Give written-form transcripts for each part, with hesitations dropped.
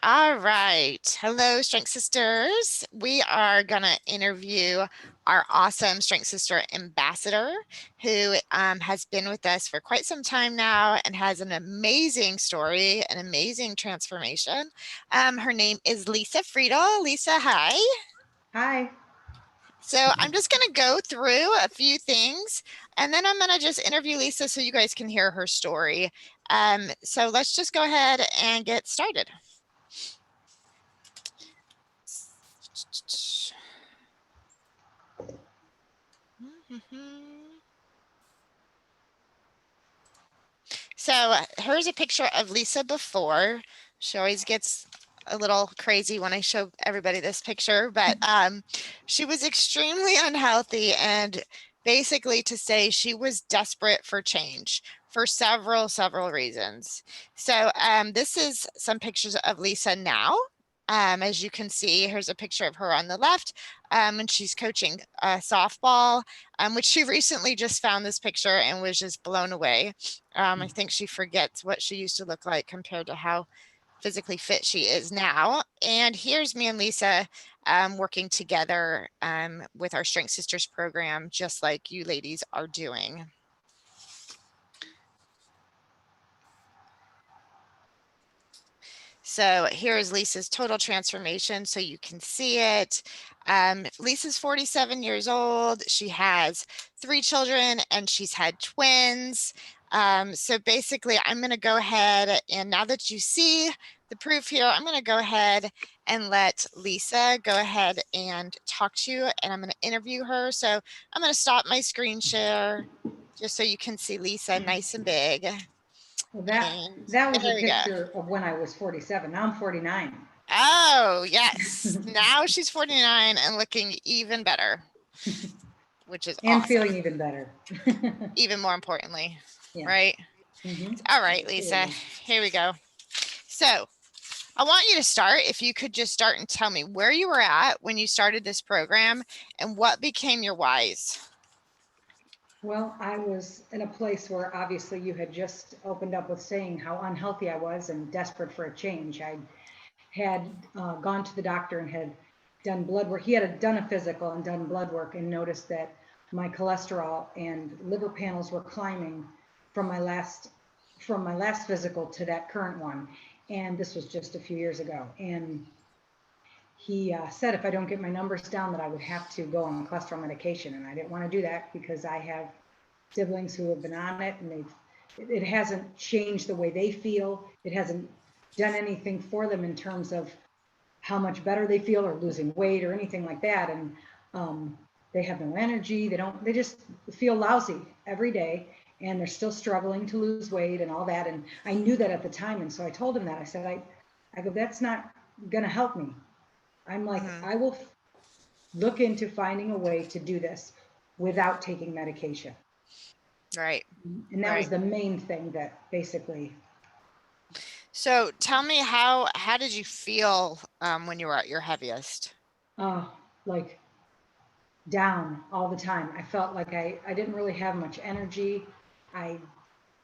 All right. Hello, Strength Sisters. We are going to interview our awesome Strength Sister ambassador who has been with us for quite some time now and has an amazing story, an amazing transformation. Her name is Lisa Friedel. Lisa, hi. Hi. So I'm just going to go through a few things and then I'm going to just interview Lisa so you guys can hear her story. So let's just go ahead and get started. So here's a picture of Lisa before. She always gets a little crazy when I show everybody this picture, but she was extremely unhealthy and basically to say she was desperate for change for several reasons. So this is some pictures of Lisa now. As you can see, here's a picture of her on the left and she's coaching softball, which she recently just found this picture and was just blown away. I think she forgets what she used to look like compared to how physically fit she is now. And here's me and Lisa working together with our Strength Sisters program, just like you ladies are doing. So here's Lisa's total transformation so you can see it. Lisa's 47 years old. She has 3 children and she's had twins. So basically, I'm going to go ahead and now that you see the proof here, I'm going to go ahead and let Lisa go ahead and talk to you and I'm going to interview her. So I'm going to stop my screen share just so you can see Lisa nice and big. Well, And that was a there we go. picture of when I was 47. Now I'm 49. Oh, yes. Now she's 49 and looking even better, which is And awesome. feeling even better. Even more importantly, Yeah. right? All right, Lisa, Absolutely. here we go. So I want you to start, if you could just start and tell me where you were at when you started this program and what became your whys. Well, I was in a place where obviously you had just opened up with saying how unhealthy I was and desperate for a change. I had gone to the doctor and had done blood work. He had done a physical and done blood work and noticed that my cholesterol and liver panels were climbing from my last physical to that current one. And this was just a few years ago. And he said if I don't get my numbers down that I would have to go on cholesterol medication. And I didn't want to do that because I have siblings who have been on it and it hasn't changed the way they feel. It hasn't done anything for them in terms of how much better they feel or losing weight or anything like that. And they have no energy. They just feel lousy every day and they're still struggling to lose weight and all that. And I knew that at the time. And so I told him that. I said, I go, that's not going to help me. I'm like, I will look into finding a way to do this without taking medication. Right. And that was Right. the main thing that basically. So tell me how did you feel when you were at your heaviest? Like down all the time. I felt like I didn't really have much energy. I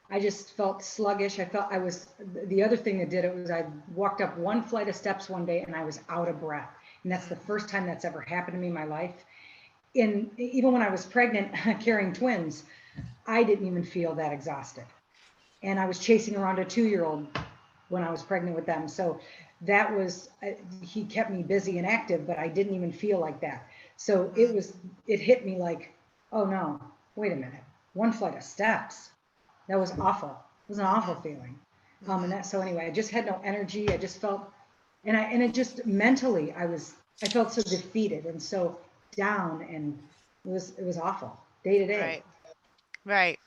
I just felt sluggish. I felt I was the other thing that did it was I walked up one flight of steps one day and I was out of breath. And that's the first time that's ever happened to me in my life. In even when I was pregnant carrying twins, I didn't even feel that exhausted. And I was chasing around a 2-year-old when I was pregnant with them. So that was, he kept me busy and active, but I didn't even feel like that. So it hit me like, oh no, wait a minute. One flight of steps. That was awful. It was an awful feeling. So anyway, I just had no energy. I just felt, and it just mentally, I felt so defeated and so down and it was awful day to day. Right. Right.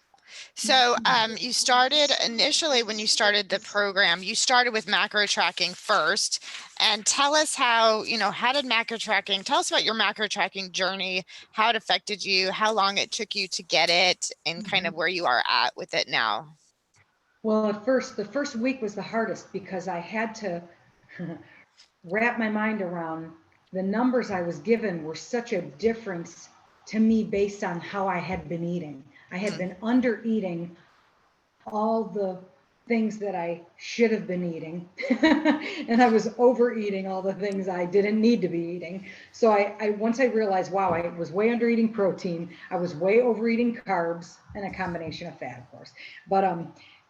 So you started initially when you started the program, you started with macro tracking first. And tell us how did macro tracking, tell us about your macro tracking journey, how it affected you, how long it took you to get it, and kind of where you are at with it now. Well, the first week was the hardest because I had to wrap my mind around the numbers I was given were such a difference to me based on how I had been eating. I had been under eating all the things that I should have been eating. And I was overeating all the things I didn't need to be eating. So once I realized, wow, I was way under eating protein, I was way overeating carbs, and a combination of fat, of course. But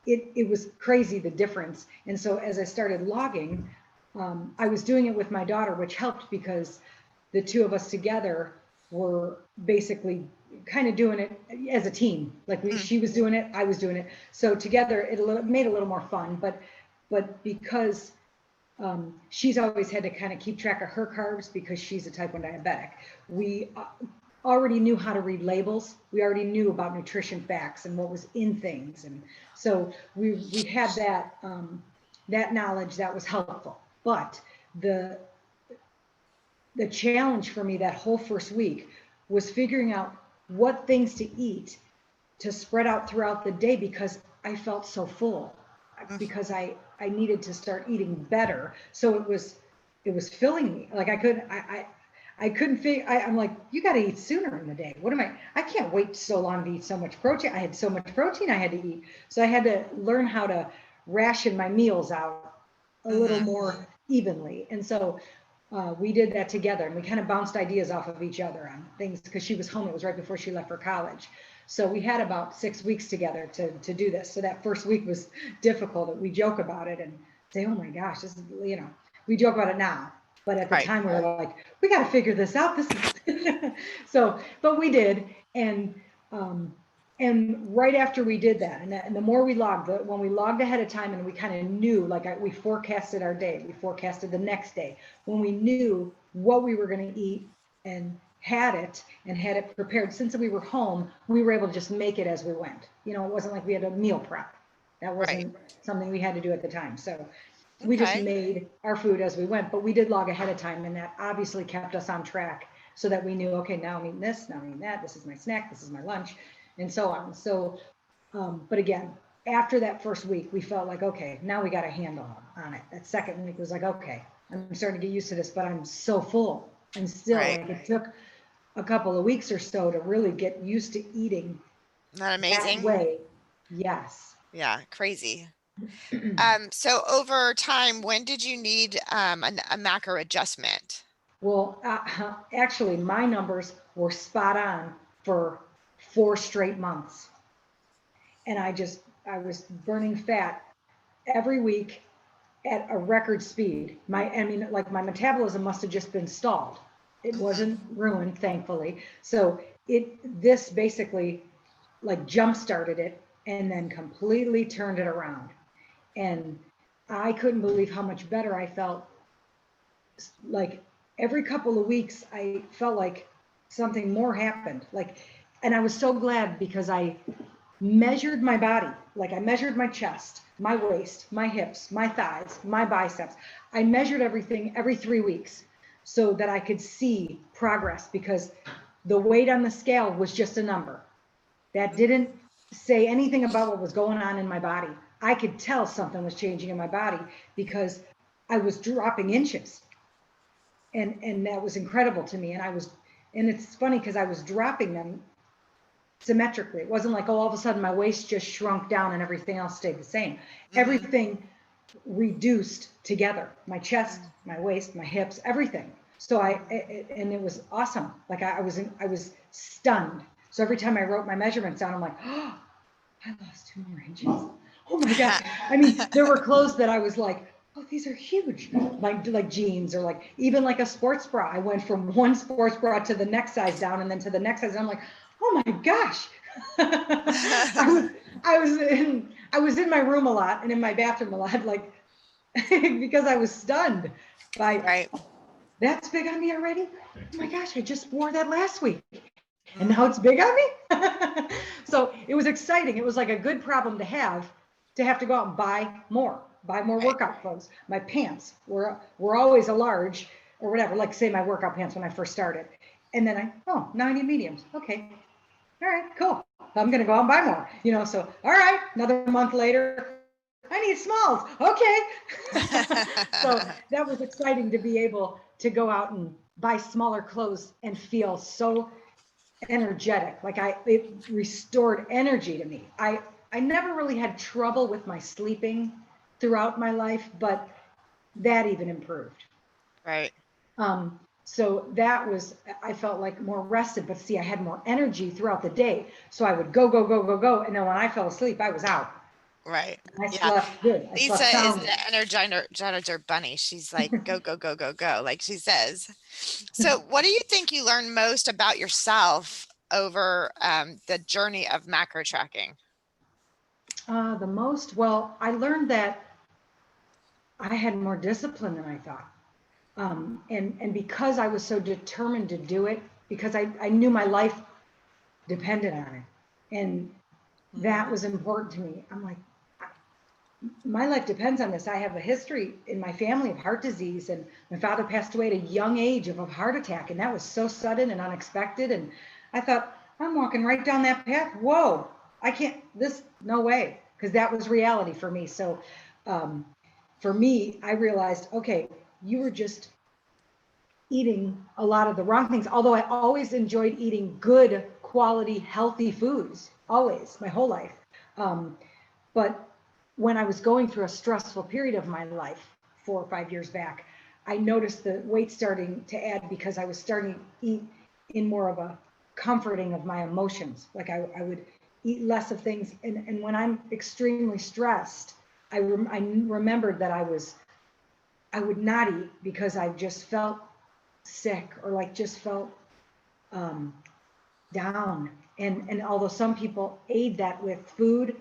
it was crazy, the difference. And so as I started logging, I was doing it with my daughter, which helped because the two of us together were basically kind of doing it as a team. Like she was doing it, I was doing it. So together it made it a little more fun, but because she's always had to kind of keep track of her carbs because she's a type 1 diabetic. We already knew how to read labels. We already knew about nutrition facts and what was in things. And so we had that knowledge that was helpful. But the challenge for me that whole first week was figuring out what things to eat to spread out throughout the day, because I felt so full, because I needed to start eating better. So it was filling me. Like I couldn't figure, I'm like, you got to eat sooner in the day. I can't wait so long to eat so much protein. I had so much protein I had to eat. So I had to learn how to ration my meals out a little more evenly. And so we did that together, and we kind of bounced ideas off of each other on things, because she was home. It was right before she left for college. So we had about 6 weeks together to do this. So that first week was difficult. We joke about it and say, oh my gosh, this is, we joke about it now. But at the time we were like, we got to figure this out. This is so, but we did. And right after we did that, and the more we logged, when we logged ahead of time, and we kind of knew, like we forecasted our day, we forecasted the next day, when we knew what we were going to eat and had it prepared, since we were home, we were able to just make it as we went. It wasn't like we had a meal prep. That wasn't something we had to do at the time. So we just made our food as we went, but we did log ahead of time, and that obviously kept us on track, so that we knew, okay, now I'm eating this, now I'm eating that, this is my snack, this is my lunch, and so on. So, but again, after that first week, we felt like, okay, now we got a handle on it. That second week was like, okay, I'm starting to get used to this, but I'm so full. And still, like, it took a couple of weeks or so to really get used to eating. Not amazing? That way. Yes. Yeah, crazy. So over time, when did you need a macro adjustment? Well, actually, my numbers were spot on for 4 straight months. And I was burning fat every week at a record speed. My metabolism must have just been stalled. It wasn't ruined, thankfully. So this basically like jump started it and then completely turned it around. And I couldn't believe how much better I felt. Like every couple of weeks, I felt like something more happened. And I was so glad, because I measured my body. Like I measured my chest, my waist, my hips, my thighs, my biceps. I measured everything every 3 weeks so that I could see progress, because the weight on the scale was just a number. That didn't say anything about what was going on in my body. I could tell something was changing in my body because I was dropping inches. And that was incredible to me. And it's funny because I was dropping them symmetrically. It wasn't like, oh, all of a sudden my waist just shrunk down and everything else stayed the same. Everything reduced together. My chest, my waist, my hips, everything. So and it was awesome. Like I was stunned. So every time I wrote my measurements down, I'm like, oh, I lost 2 more inches. Oh my God. I mean, there were clothes that I was like, oh, these are huge. Like jeans, or like even like a sports bra. I went from one sports bra to the next size down, and then to the next size. And I'm like, oh my gosh. I was in my room a lot and in my bathroom a lot, like because I was stunned by that's big on me already. Oh my gosh, I just wore that last week and now it's big on me. So it was exciting. It was like a good problem to have to go out and buy more workout clothes. My pants were always a large or whatever, like say my workout pants when I first started. And then now I need mediums. Okay. All right, cool. I'm going to go out and buy more, so, all right, another month later, I need smalls. Okay. So that was exciting to be able to go out and buy smaller clothes and feel so energetic. Like it restored energy to me. I never really had trouble with my sleeping throughout my life, but that even improved. Right. So that was, I felt like more rested, but see, I had more energy throughout the day. So I would go, go, go, go, go. And then when I fell asleep, I was out. Right. I Yeah. slept good. I Lisa slept is sound. the energizer bunny. She's like, go, go, go, go, go, like she says. So, what do you think you learned most about yourself over the journey of macro tracking? The most, well, I learned that I had more discipline than I thought. And because I was so determined to do it, because I knew my life depended on it. And that was important to me. I'm like, my life depends on this. I have a history in my family of heart disease, and my father passed away at a young age of a heart attack, and that was so sudden and unexpected. And I thought, I'm walking right down that path. Whoa, I can't, this, no way, because that was reality for me. So for me, I realized, okay, you were just eating a lot of the wrong things, although I always enjoyed eating good quality, healthy foods, always, my whole life. But when I was going through a stressful period of my life 4 or 5 years back, I noticed the weight starting to add because I was starting to eat in more of a comforting of my emotions. Like I would eat less of things. And when I'm extremely stressed, I remembered that I would not eat because I just felt sick or like just felt um, down. And although some people aid that with food,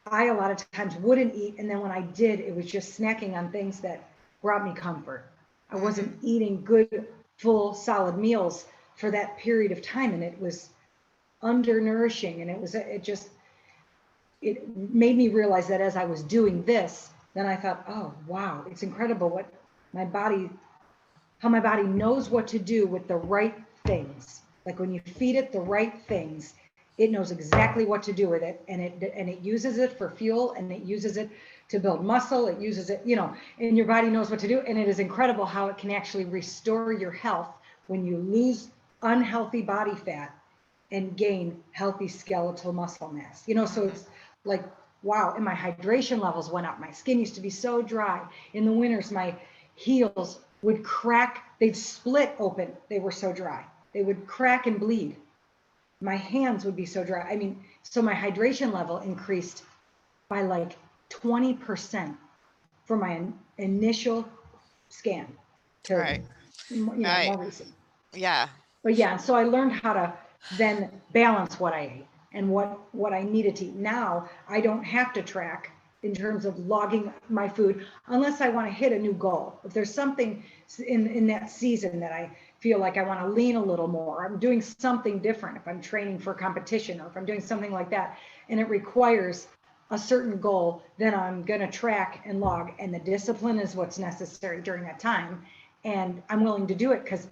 I a lot of times wouldn't eat. And then when I did, it was just snacking on things that brought me comfort. I wasn't eating good, full, solid meals for that period of time. And it was undernourishing. And it made me realize that as I was doing this, then I thought, oh, wow, it's incredible what my body, how my body knows what to do with the right things. Like when you feed it the right things, it knows exactly what to do with it, and it uses it for fuel, and it uses it to build muscle. It uses it, and your body knows what to do. And it is incredible how it can actually restore your health when you lose unhealthy body fat and gain healthy skeletal muscle mass. So it's like, wow, and my hydration levels went up. My skin used to be so dry. In the winters, my heels would crack, they'd split open. They were so dry. They would crack and bleed. My hands would be so dry. I mean, so my hydration level increased by like 20% from my initial scan to, Right. more Right. recent. Yeah. But yeah, so I learned how to then balance what I ate and what I needed to eat. Now I don't have to track in terms of logging my food unless I want to hit a new goal. If there's something in that season that I feel like I want to lean a little more, I'm doing something different, if I'm training for competition or if I'm doing something like that, and it requires a certain goal, then I'm going to track and log, and the discipline is what's necessary during that time. And I'm willing to do it because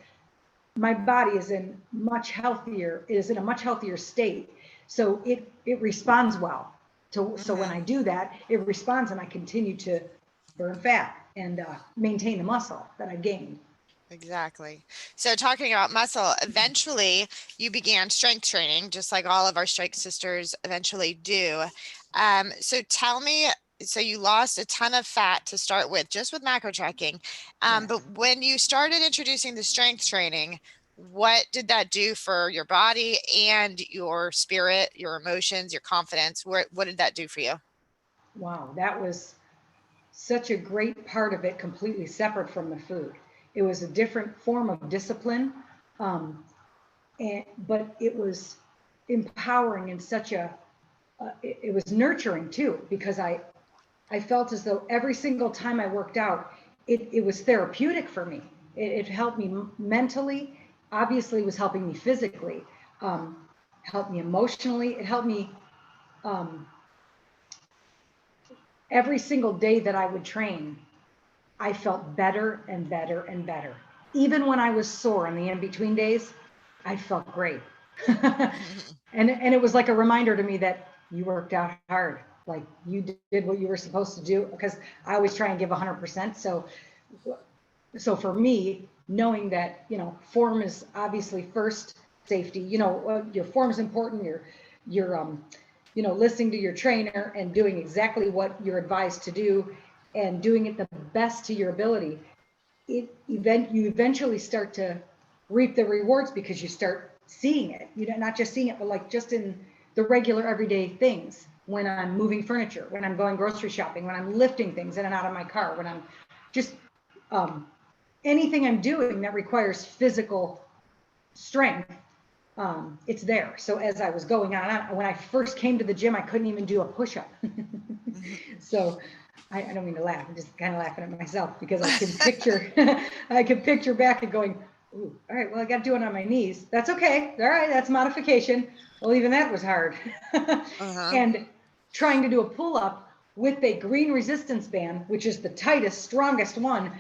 my body is in a much healthier state. So it responds well. So when I do that, it responds, and I continue to burn fat and maintain the muscle that I gained. Exactly. So talking about muscle, eventually you began strength training, just like all of our strength sisters eventually do. So tell me, so you lost a ton of fat to start with, just with macro tracking. Yeah. But when you started introducing the strength training, what did that do for your body and your spirit, your emotions, your confidence? What did that do for you? Wow, that was such a great part of it, completely separate from the food. It was a different form of discipline, um, but it was empowering in such it was nurturing too, because I felt as though every single time I worked out, it was therapeutic for me. It helped me mentally, obviously it was helping me physically, helped me emotionally. It helped me every single day that I would train. I felt better and better and better. Even when I was sore in the in-between days, I felt great. And it was like a reminder to me that you worked out hard, like you did what you were supposed to do, because I always try and give 100%. So for me, knowing that, form is obviously first, safety, your form is important, your listening to your trainer and doing exactly what you're advised to do and doing it the best to your ability, you eventually start to reap the rewards because you start seeing it, not just seeing it, but like just in the regular everyday things. When I'm moving furniture, when I'm going grocery shopping, when I'm lifting things in and out of my car, when I'm just anything I'm doing that requires physical strength, it's there. So as I was going on, when I first came to the gym, I couldn't even do a push-up. So I don't mean to laugh. I'm just kind of laughing at myself because I can picture, I can picture back and going, ooh, all right, well, I got to do it on my knees. That's okay. All right, that's modification. Well, even that was hard. And trying to do a pull-up with a green resistance band, which is the tightest, strongest one,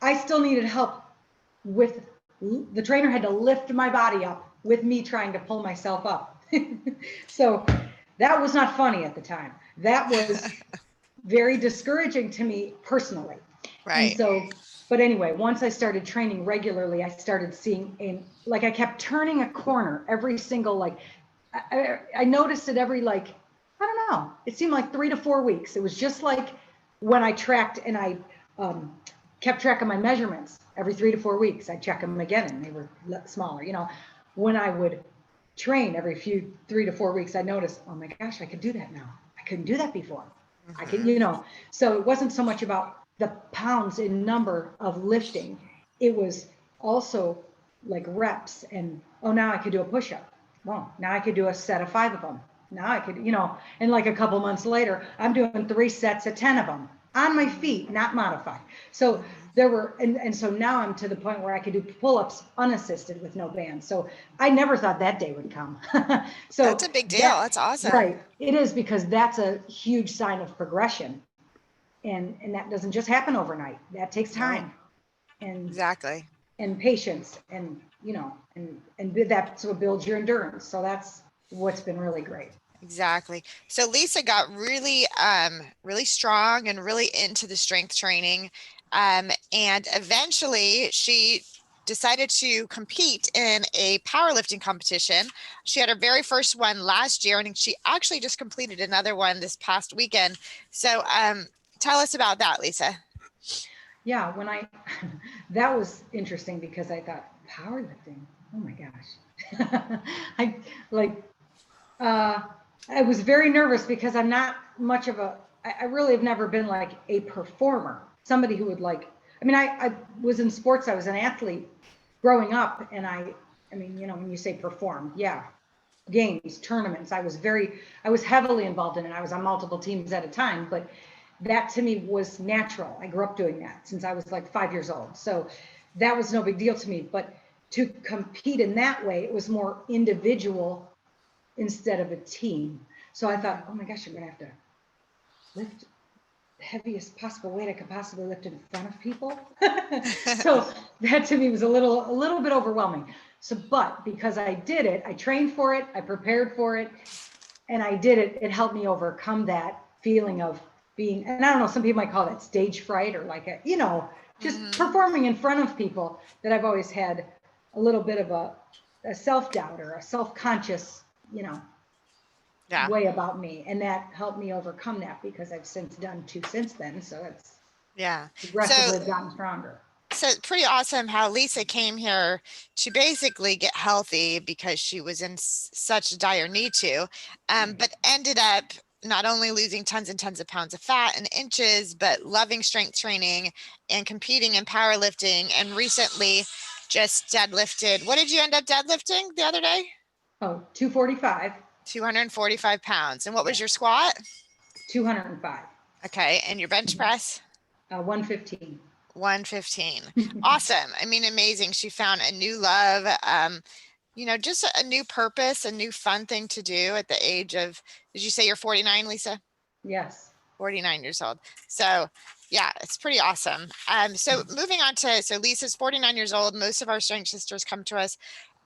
I still needed help with, the trainer had to lift my body up with me trying to pull myself up. So that was not funny at the time. That was very discouraging to me personally. Right. And so, but anyway, once I started training regularly, I started seeing I kept turning a corner every single, I noticed it every, I don't know, it seemed like 3 to 4 weeks. It was just like when I tracked and I kept track of my measurements every 3 to 4 weeks. I'd check them again and they were smaller. When I would train every 3 to 4 weeks, I noticed, oh my gosh, I could do that now. I couldn't do that before. I could, so it wasn't so much about the pounds in number of lifting. It was also like reps and, oh, now I could do a push-up. Well, now I could do a set of 5 of them. Now I could, and like a couple months later, I'm doing 3 sets of 10 of them on my feet, not modified. So there were, and so now I'm to the point where I could do pull-ups unassisted with no band. So I never thought that day would come. So that's a big deal. That's awesome. Right. It is, because that's a huge sign of progression. And that doesn't just happen overnight. That takes time. And exactly. And patience, and and that's what builds your endurance. So that's what's been really great. Exactly. So Lisa got really, really strong and really into the strength training. And eventually she decided to compete in a powerlifting competition. She had her very first one last year, and she actually just completed another one this past weekend. So tell us about that, Lisa. Yeah, that was interesting because I thought, powerlifting, oh my gosh. I was very nervous because I'm not much of I really have never been like a performer, somebody who would I was in sports, I was an athlete growing up, and I mean, when you say perform, yeah, games, tournaments, I was heavily involved in it. I was on multiple teams at a time, but that to me was natural. I grew up doing that since I was like 5 years old. So that was no big deal to me, but to compete in that way, it was more individual instead of a team. So I thought, oh my gosh, I'm gonna have to lift the heaviest possible weight I could possibly lift in front of people. So that to me was a little bit overwhelming. So, but because I did it, I trained for it, I prepared for it, and I did it, it helped me overcome that feeling of being, and I don't know, some people might call that stage fright, or like just performing in front of people, that I've always had a little bit of a self-doubt or a self-conscious, way about me. And that helped me overcome that, because I've since done 2 since then. So it's progressively gotten stronger. So pretty awesome how Lisa came here to basically get healthy because she was in such dire need to, but ended up not only losing tons and tons of pounds of fat and inches, but loving strength training and competing in powerlifting, and recently just deadlifted. What did you end up deadlifting the other day? Oh, 245. 245 pounds. And what was your squat? 205. Okay. And your bench press? 115. 115. Awesome. I mean, amazing. She found a new love, just a new purpose, a new fun thing to do at the age of, did you say you're 49, Lisa? Yes. 49 years old. So yeah, it's pretty awesome. So moving on so Lisa's 49 years old. Most of our strength sisters come to us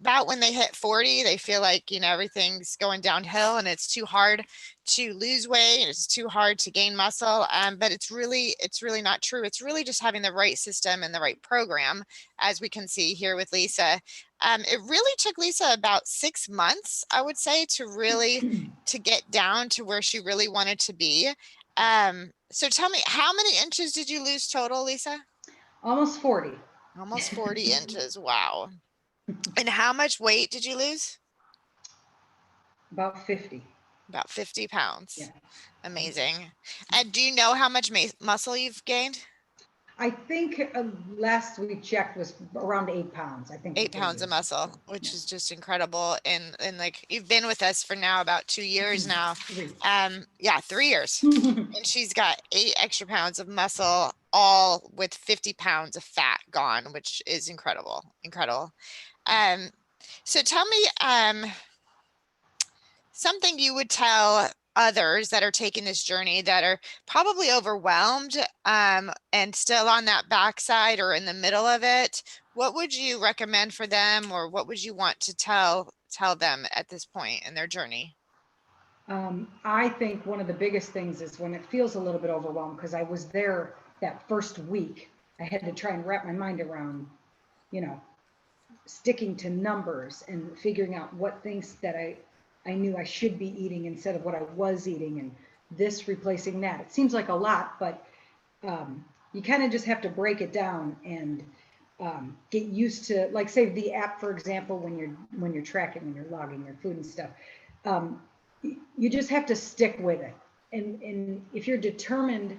about when they hit 40, they feel like, everything's going downhill and it's too hard to lose weight and it's too hard to gain muscle. But it's really not true. It's really just having the right system and the right program, as we can see here with Lisa. It really took Lisa about 6 months, I would say, to get down to where she really wanted to be. So tell me, how many inches did you lose total, Lisa? Almost 40. Almost 40 inches. Wow. And how much weight did you lose? About 50. About 50 pounds. Yeah. Amazing. And do you know how much muscle you've gained? I think last we checked was around 8 pounds. I think 8 pounds of muscle, which is just incredible. And like, you've been with us for now about 2 years now. 3. Yeah, 3 years. And she's got 8 extra pounds of muscle, all with 50 pounds of fat gone, which is incredible. Incredible. So tell me, something you would tell others that are taking this journey that are probably overwhelmed, and still on that backside or in the middle of it. What would you recommend for them, or what would you want to tell them at this point in their journey? I think one of the biggest things is when it feels a little bit overwhelmed, because I was there that first week. I had to try and wrap my mind around, sticking to numbers and figuring out what things that I knew I should be eating instead of what I was eating, and this replacing that. It seems like a lot, but you kind of just have to break it down and get used to, like, say the app, for example, when you're tracking, when you're logging your food and stuff. You just have to stick with it. And if you're determined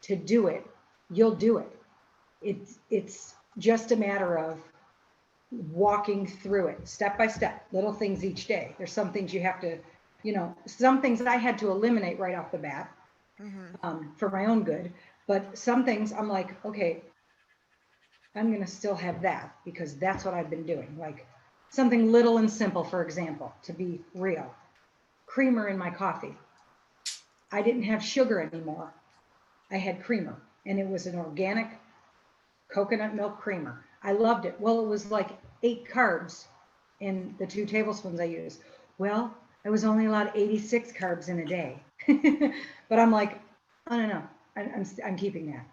to do it, you'll do it. It's just a matter of walking through it step by step, little things each day. There's some things you have to, some things I had to eliminate right off the bat, for my own good. But some things I'm like, okay, I'm going to still have that because that's what I've been doing. Like something little and simple, for example, to be real. Creamer in my coffee. I didn't have sugar anymore. I had creamer, and it was an organic coconut milk creamer. I loved it. Well, it was like 8 carbs in the 2 tablespoons I used. Well, I was only allowed 86 carbs in a day. But I'm like, I don't know. I'm keeping that.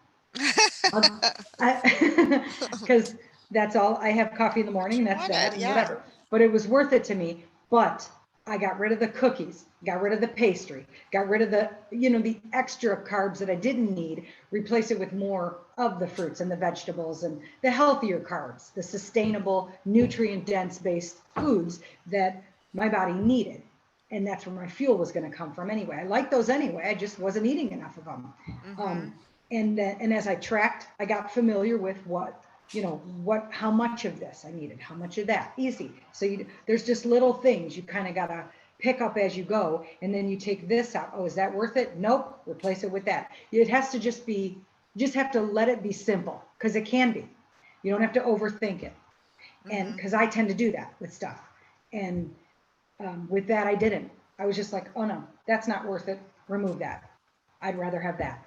Because that's all. I have coffee in the morning, and that's that, and whatever. But it was worth it to me. But I got rid of the cookies, got rid of the pastry, got rid of the, the extra carbs that I didn't need, replace it with more of the fruits and the vegetables and the healthier carbs, the sustainable, nutrient dense based foods that my body needed. And that's where my fuel was going to come from anyway. I liked those anyway. I just wasn't eating enough of them. And as I tracked, I got familiar with how much of this I needed, how much of that, easy. So there's just little things you kind of got to pick up as you go. And then you take this out. Oh, is that worth it? Nope. Replace it with that. It has to just be, you just have to let it be simple, because it can be. You don't have to overthink it. And because I tend to do that with stuff. And with that, I didn't. I was just like, oh no, that's not worth it. Remove that. I'd rather have that.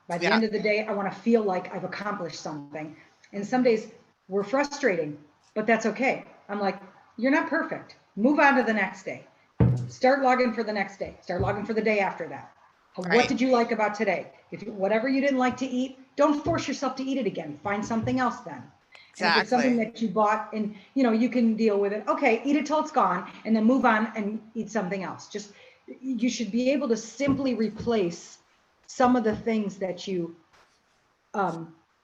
By the end of the day, I want to feel like I've accomplished something. And some days we're frustrating, but that's okay. I'm like, you're not perfect. Move on to the next day. Start logging for the next day. Start logging for the day after that. Right. What did you like about today? Whatever you didn't like to eat, don't force yourself to eat it again. Find something else then. Exactly. And if it's something that you bought and you can deal with it, okay, eat it till it's gone and then move on and eat something else. You should be able to simply replace some of the things that you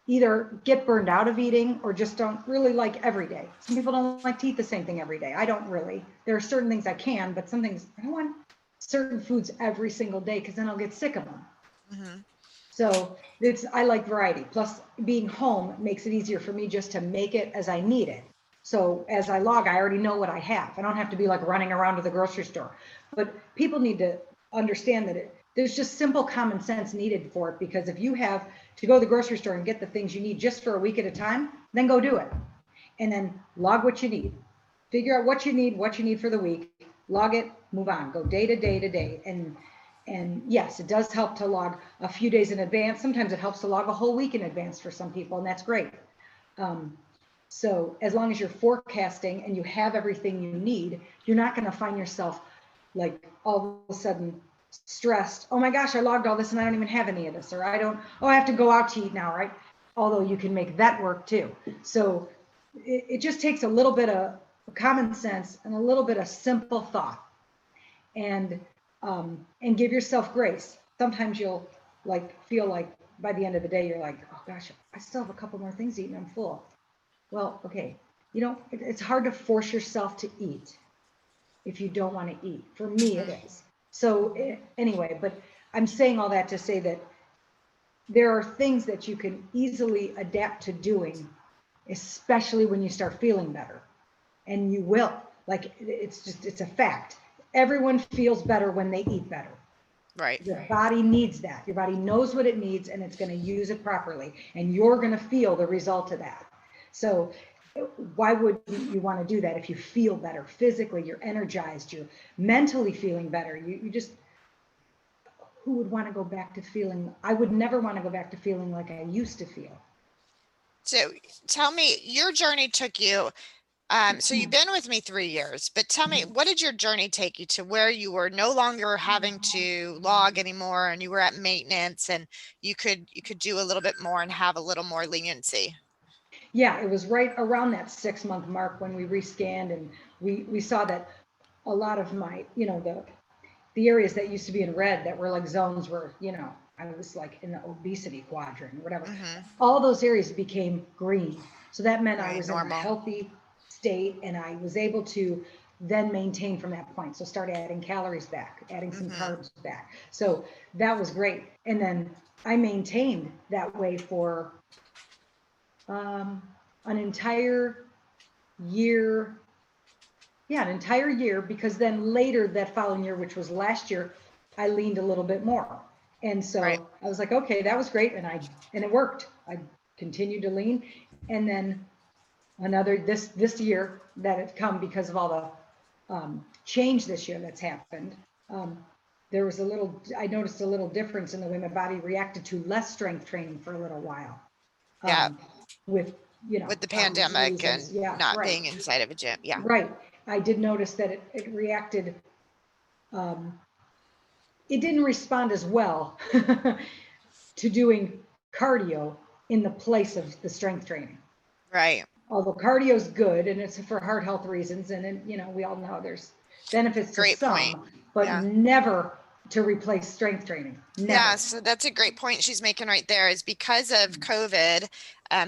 either get burned out of eating or just don't really like every day. Some people don't like to eat the same thing every day. I don't really. There are certain things I can, but some things I don't want certain foods every single day because then I'll get sick of them. So I like variety. Plus being home makes it easier for me just to make it as I need it. So as I log, I already know what I have. I don't have to be like running around to the grocery store. But people need to understand that there's just simple common sense needed for it, because if you have to go to the grocery store and get the things you need just for a week at a time, then go do it. And then log what you need. Figure out what you need for the week, log it, move on, go day to day to day. And yes, it does help to log a few days in advance. Sometimes it helps to log a whole week in advance for some people, and that's great. So as long as you're forecasting and you have everything you need, you're not going to find yourself like all of a sudden stressed. Oh my gosh, I logged all this and I don't even have any of this, or I have to go out to eat now, right? Although you can make that work too. So it just takes a little bit of common sense and a little bit of simple thought, and give yourself grace. Sometimes you'll feel like by the end of the day, you're like, oh gosh, I still have a couple more things to eat and I'm full. Well, okay, it's hard to force yourself to eat if you don't want to eat. For me, it is. So anyway, but I'm saying all that to say that there are things that you can easily adapt to doing, especially when you start feeling better. And you will. Like, it's a fact. Everyone feels better when they eat better. Right. Your body needs that. Your body knows what it needs, and it's going to use it properly. And you're going to feel the result of that. So why would you want to do that if you feel better physically, you're energized, you're mentally feeling better? You just, who would want to go back to feeling? I would never want to go back to feeling like I used to feel. So tell me, your journey took you, so you've been with me 3 years, but tell me, what did your journey take you to where you were no longer having to log anymore and you were at maintenance and you could do a little bit more and have a little more leniency? Yeah, it was right around that 6-month mark when we rescanned, and we saw that a lot of my, the areas that used to be in red that were like zones where, I was like in the obesity quadrant, whatever. All those areas became green. So that meant I was normal. in a healthy state, and I was able to then maintain from that point. So start adding calories back, adding some carbs back. So that was great. And then I maintained that way for an entire year. Yeah, an entire year, because then later that following year, which was last year, I leaned a little bit more. And so Right. I was like, okay, that was great. And it worked. I continued to lean. And then another, this year that had come because of all the change this year that's happened, there was I noticed a little difference in the way my body reacted to less strength training for a little while. Yeah. With, With the obvious pandemic reasons. and Yeah, not right. being inside of a gym. Yeah. Right. I did notice that it reacted, it didn't respond as well to doing cardio in the place of the strength training. Right. Although cardio is good and it's for heart health reasons, and then, we all know there's benefits to Great some, point. but Yeah. never to replace strength training. Never. Yeah, so that's a great point she's making right there, is because of COVID,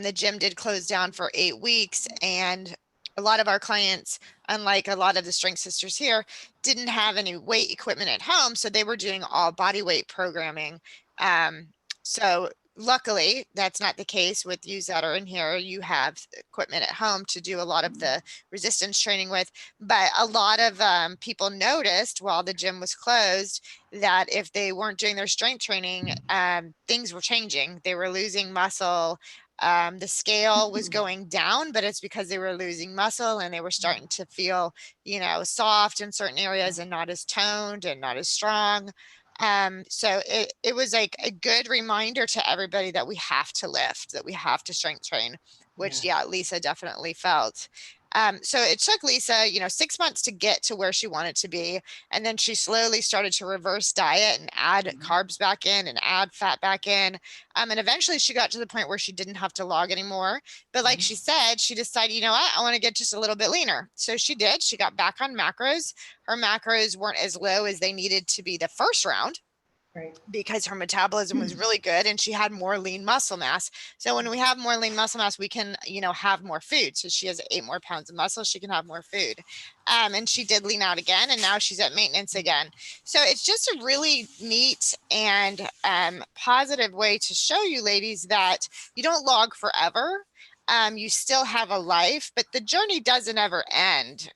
the gym did close down for 8 weeks, and a lot of our clients, unlike a lot of the strength sisters here, didn't have any weight equipment at home, so they were doing all body weight programming. So luckily, that's not the case with you that are in here. You have equipment at home to do a lot of the resistance training with, but a lot of people noticed while the gym was closed that if they weren't doing their strength training, things were changing. They were losing muscle. The scale was going down, but it's because they were losing muscle and they were starting to feel, soft in certain areas and not as toned and not as strong. So it was like a good reminder to everybody that we have to lift, that we have to strength train, which yeah, Lisa definitely felt. So it took Lisa, 6 months to get to where she wanted to be. And then she slowly started to reverse diet and add carbs back in and add fat back in. And eventually she got to the point where she didn't have to log anymore. But like she said, she decided, you know what, I want to get just a little bit leaner. So she did. She got back on macros. Her macros weren't as low as they needed to be the first round. Right. Because her metabolism was really good and she had more lean muscle mass. So when we have more lean muscle mass, we can, have more food. So she has 8 more pounds of muscle, she can have more food. And she did lean out again, and now she's at maintenance again. So it's just a really neat and positive way to show you ladies that you don't log forever. You still have a life, but the journey doesn't ever end.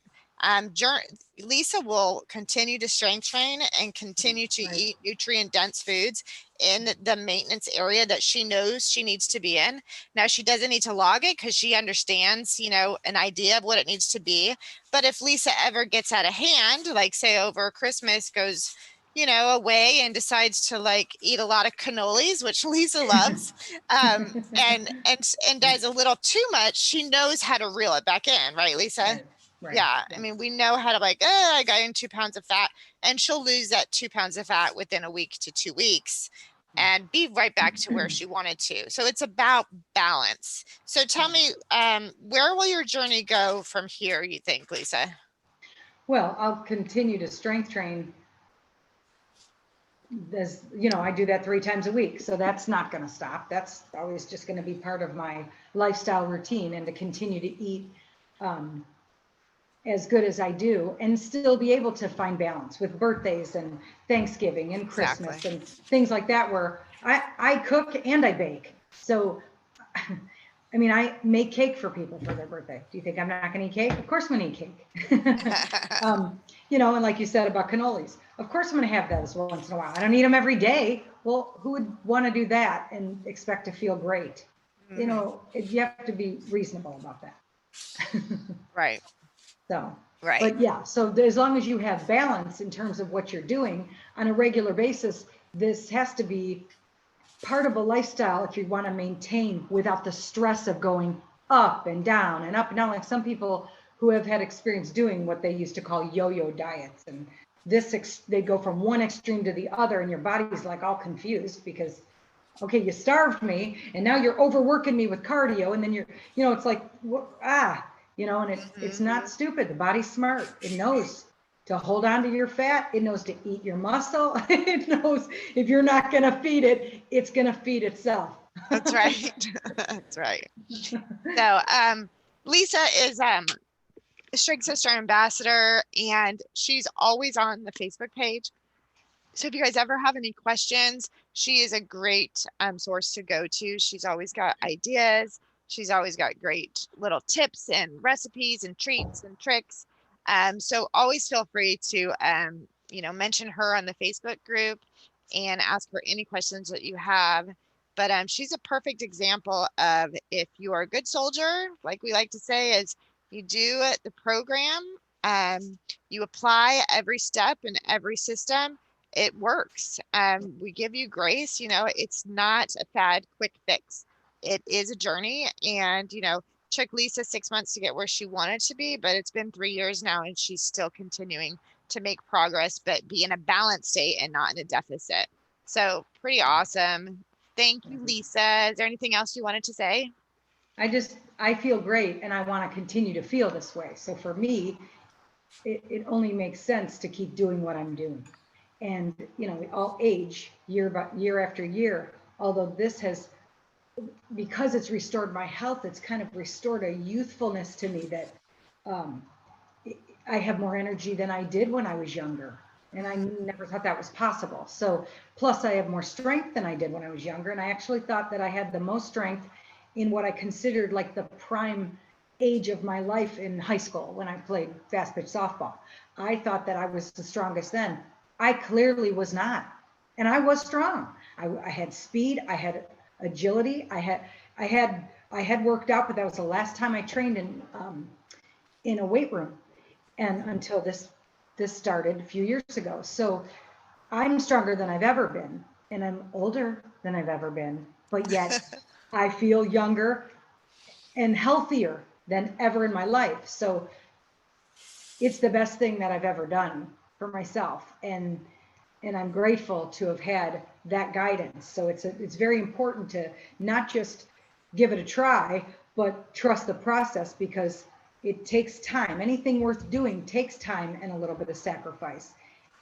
Lisa will continue to strength train and continue to eat nutrient dense foods in the maintenance area that she knows she needs to be in. Now, she doesn't need to log it because she understands, an idea of what it needs to be. But if Lisa ever gets out of hand, like say over Christmas goes, away and decides to like eat a lot of cannolis, which Lisa loves, and does a little too much, she knows how to reel it back in, right, Lisa? Right, right, Yeah, I right. mean, we know how to like, I got in 2 pounds of fat, and she'll lose that 2 pounds of fat within a week to 2 weeks and be right back to where she wanted to. So it's about balance. So tell me, where will your journey go from here, you think, Lisa? Well, I'll continue to strength train. As I do that 3 times a week, so that's not going to stop. That's always just going to be part of my lifestyle routine, and to continue to eat as good as I do and still be able to find balance with birthdays and Thanksgiving and Christmas Exactly. and things like that, where I cook and I bake. So, I mean, I make cake for people for their birthday. Do you think I'm not going to eat cake? Of course I'm going to eat cake. And like you said about cannolis, of course I'm going to have those once in a while. I don't eat them every day. Well, who would want to do that and expect to feel great? Mhm. You have to be reasonable about that. Right. So, Right. but yeah, so as long as you have balance in terms of what you're doing on a regular basis, this has to be part of a lifestyle if you want to maintain without the stress of going up and down and up and down, like some people who have had experience doing what they used to call yo-yo diets. And they go from one extreme to the other, and your body's like all confused because, okay, you starved me and now you're overworking me with cardio, and then it's like, and it's Mhm. not stupid. The body's smart. It knows to hold on to your fat. It knows to eat your muscle. It knows if you're not going to feed it, it's going to feed itself. That's right. That's right. So, Lisa is a Strength Sister ambassador, and she's always on the Facebook page. So if you guys ever have any questions, she is a great source to go to. She's always got ideas. She's always got great little tips and recipes and treats and tricks. So always feel free to, mention her on the Facebook group and ask her any questions that you have. But she's a perfect example of, if you are a good soldier, like we like to say, is you do the program, you apply every step and every system, it works. We give you grace. It's not a fad, quick fix. It is a journey, and took Lisa 6 months to get where she wanted to be, but it's been 3 years now, and she's still continuing to make progress, but be in a balanced state and not in a deficit. So pretty awesome. Thank you, Lisa. Is there anything else you wanted to say? I feel great, and I want to continue to feel this way. So for me, it only makes sense to keep doing what I'm doing. And, we all age year after year, although this has, because it's restored my health, it's kind of restored a youthfulness to me that um, I have more energy than I did when I was younger. And I never thought that was possible. So, plus, I have more strength than I did when I was younger. And I actually thought that I had the most strength in what I considered like the prime age of my life in high school when I played fast pitch softball. I thought that I was the strongest then. I clearly was not. And I was strong. I had speed, I had agility, I had worked out, but that was the last time I trained in a weight room, and until this started a few years ago. So I'm stronger than I've ever been, and I'm older than I've ever been, but yet I feel younger and healthier than ever in my life. So it's the best thing that I've ever done for myself, and I'm grateful to have had that guidance. So it's very important to not just give it a try, but trust the process, because it takes time. Anything worth doing takes time and a little bit of sacrifice.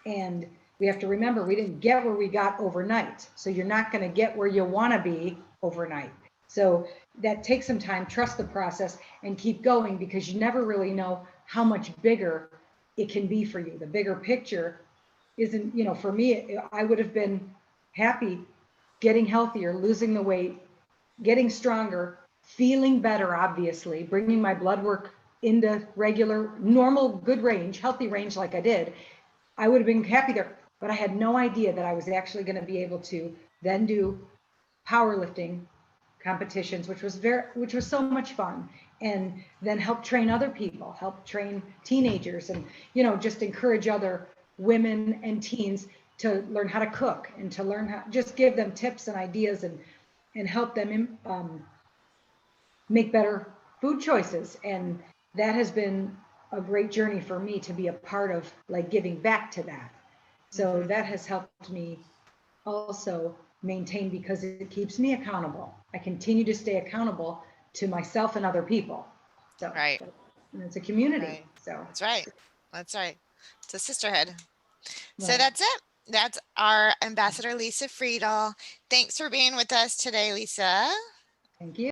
And we have to remember, we didn't get where we got overnight. So you're not going to get where you want to be overnight. So that takes some time. Trust the process and keep going, because you never really know how much bigger it can be for you. The bigger picture isn't, for me, I would have been happy getting healthier, losing the weight, getting stronger, feeling better, obviously, bringing my blood work into regular, normal, good range, healthy range like I did. I would have been happy there, but I had no idea that I was actually going to be able to then do powerlifting competitions, which was so much fun, and then help train other people, help train teenagers, and just encourage other women and teens to learn how to cook and to learn how, just give them tips and ideas and help them make better food choices. And that has been a great journey for me to be a part of, like giving back to that. So that has helped me also maintain, because it keeps me accountable. I continue to stay accountable to myself and other people. So Right. and it's a community. Right. So That's right. That's right. It's a sisterhood. So right. that's it. That's our Ambassador Lisa Friedel. Thanks for being with us today, Lisa. Thank you.